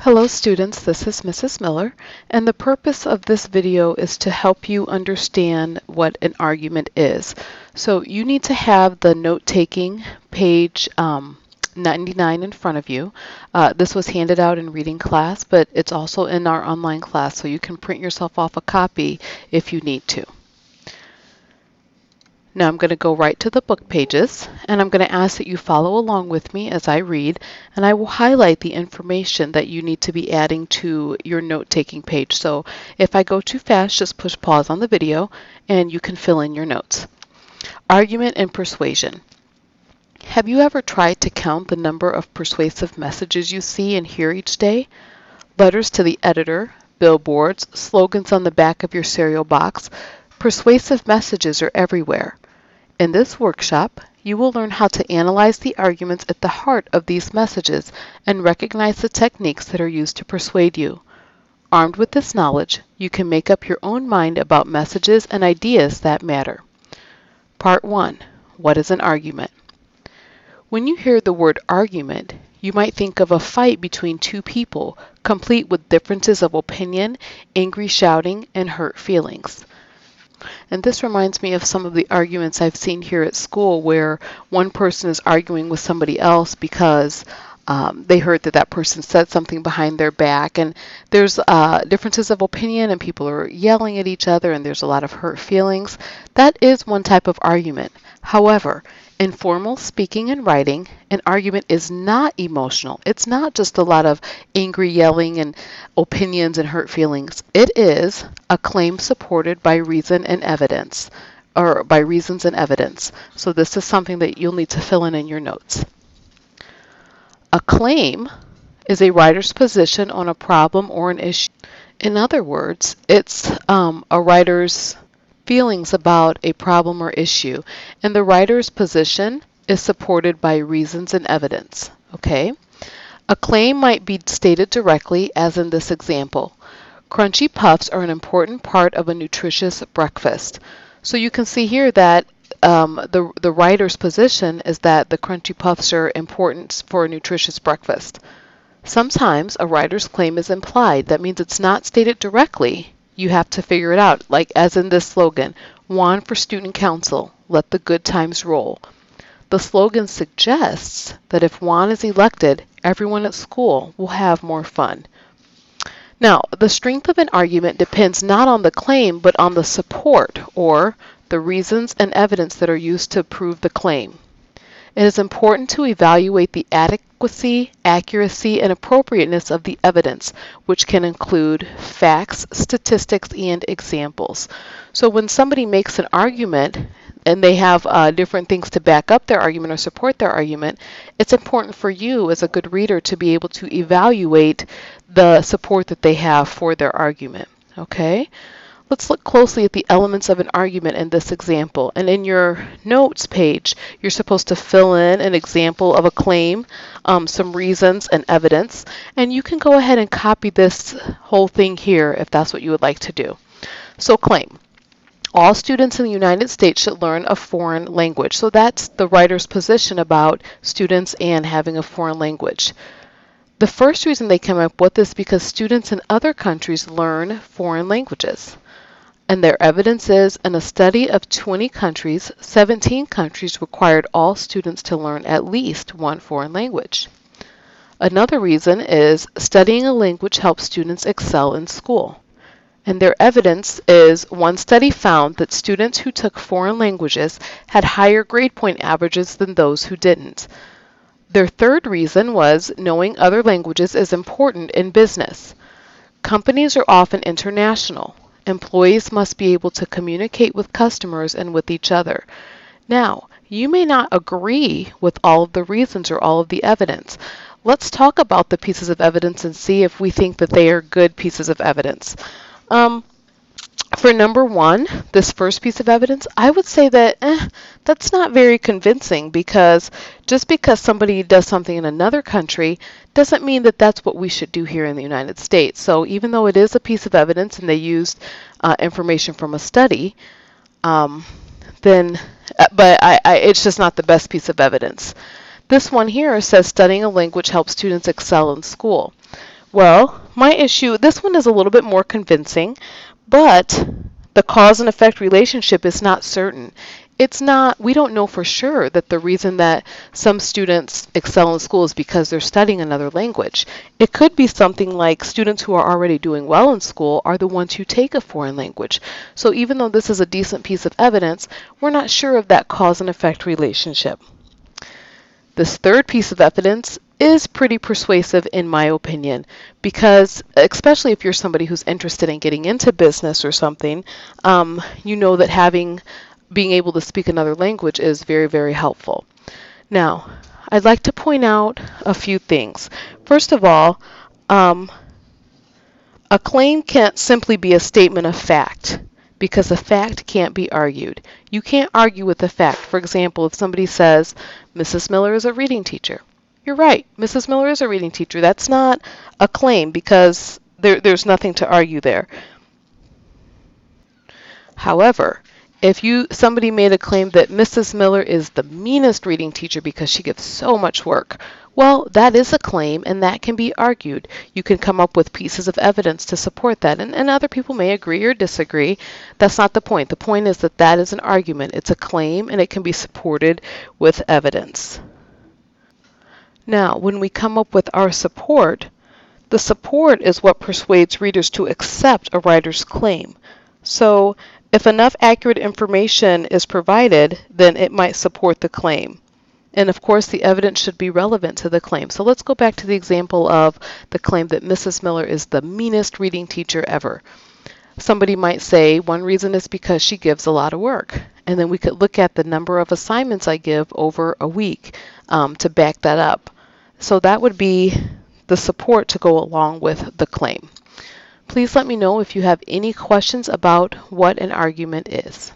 Hello students, this is Mrs. Miller, and the purpose of this video is to help you understand what an argument is. So you need to have the note-taking page 99 in front of you. This was handed out in reading class, but it's also in our online class, so you can print yourself off a copy if you need to. Now I'm going to go right to the book pages, and I'm going to ask that you follow along with me as I read, and I will highlight the information that you need to be adding to your note-taking page. So if I go too fast, just push pause on the video, and you can fill in your notes. Argument and persuasion. Have you ever tried to count the number of persuasive messages you see and hear each day? Letters to the editor, billboards, slogans on the back of your cereal box. Persuasive messages are everywhere. In this workshop, you will learn how to analyze the arguments at the heart of these messages and recognize the techniques that are used to persuade you. Armed with this knowledge, you can make up your own mind about messages and ideas that matter. Part 1. What is an argument? When you hear the word argument, you might think of a fight between two people, complete with differences of opinion, angry shouting, and hurt feelings. And this reminds me of some of the arguments I've seen here at school where one person is arguing with somebody else because they heard that that person said something behind their back, and there's differences of opinion and people are yelling at each other and there's a lot of hurt feelings. That is one type of argument. However, in formal speaking and writing, an argument is not emotional. It's not just a lot of angry yelling and opinions and hurt feelings. It is a claim supported by reason and evidence, or by reasons and evidence. So this is something that you'll need to fill in your notes. A claim is a writer's position on a problem or an issue. In other words, it's a writer's feelings about a problem or issue, and the writer's position is supported by reasons and evidence. Okay? A claim might be stated directly, as in this example. Crunchy puffs are an important part of a nutritious breakfast. So you can see here that the writer's position is that the crunchy puffs are important for a nutritious breakfast. Sometimes a writer's claim is implied. That means it's not stated directly. You have to figure it out, like as in this slogan, Juan for student council, let the good times roll. The slogan suggests that if Juan is elected, everyone at school will have more fun. Now, the strength of an argument depends not on the claim, but on the support, or the reasons and evidence that are used to prove the claim. It is important to evaluate the adequacy, accuracy, and appropriateness of the evidence, which can include facts, statistics, and examples. So when somebody makes an argument and they have different things to back up their argument or support their argument, it's important for you as a good reader to be able to evaluate the support that they have for their argument. Okay? Let's look closely at the elements of an argument in this example. And in your notes page, you're supposed to fill in an example of a claim, some reasons and evidence. And you can go ahead and copy this whole thing here if that's what you would like to do. So claim. All students in the United States should learn a foreign language. So that's the writer's position about students and having a foreign language. The first reason they come up with is because students in other countries learn foreign languages. And their evidence is, in a study of 20 countries, 17 countries required all students to learn at least one foreign language. Another reason is studying a language helps students excel in school. And their evidence is, one study found that students who took foreign languages had higher grade point averages than those who didn't. Their third reason was knowing other languages is important in business. Companies are often international. Employees must be able to communicate with customers and with each other. Now, you may not agree with all of the reasons or all of the evidence. Let's talk about the pieces of evidence and see if we think that they are good pieces of evidence. For number one, this first piece of evidence, I would say that that's not very convincing, because just because somebody does something in another country doesn't mean that that's what we should do here in the United States. So even though it is a piece of evidence and they used information from a study, it's just not the best piece of evidence. This one here says studying a language helps students excel in school. Well, my issue, this one is a little bit more convincing, but the cause and effect relationship is not certain. It's not, we don't know for sure that the reason that some students excel in school is because they're studying another language. It could be something like students who are already doing well in school are the ones who take a foreign language. So even though this is a decent piece of evidence, we're not sure of that cause and effect relationship. This third piece of evidence is pretty persuasive in my opinion, because especially if you're somebody who's interested in getting into business or something, you know that being able to speak another language is very, very helpful. Now, I'd like to point out a few things. First of all, a claim can't simply be a statement of fact, because a fact can't be argued. You can't argue with a fact. For example, if somebody says, Mrs. Miller is a reading teacher. You're right, Mrs. Miller is a reading teacher. That's not a claim because there's nothing to argue there. However, if somebody made a claim that Mrs. Miller is the meanest reading teacher because she gives so much work, well, that is a claim and that can be argued. You can come up with pieces of evidence to support that, and other people may agree or disagree. That's not the point. The point is that that is an argument. It's a claim and it can be supported with evidence. Now, when we come up with our support, the support is what persuades readers to accept a writer's claim. So, if enough accurate information is provided, then it might support the claim. And of course, the evidence should be relevant to the claim. So let's go back to the example of the claim that Mrs. Miller is the meanest reading teacher ever. Somebody might say one reason is because she gives a lot of work. And then we could look at the number of assignments I give over a week to back that up. So that would be the support to go along with the claim. Please let me know if you have any questions about what an argument is.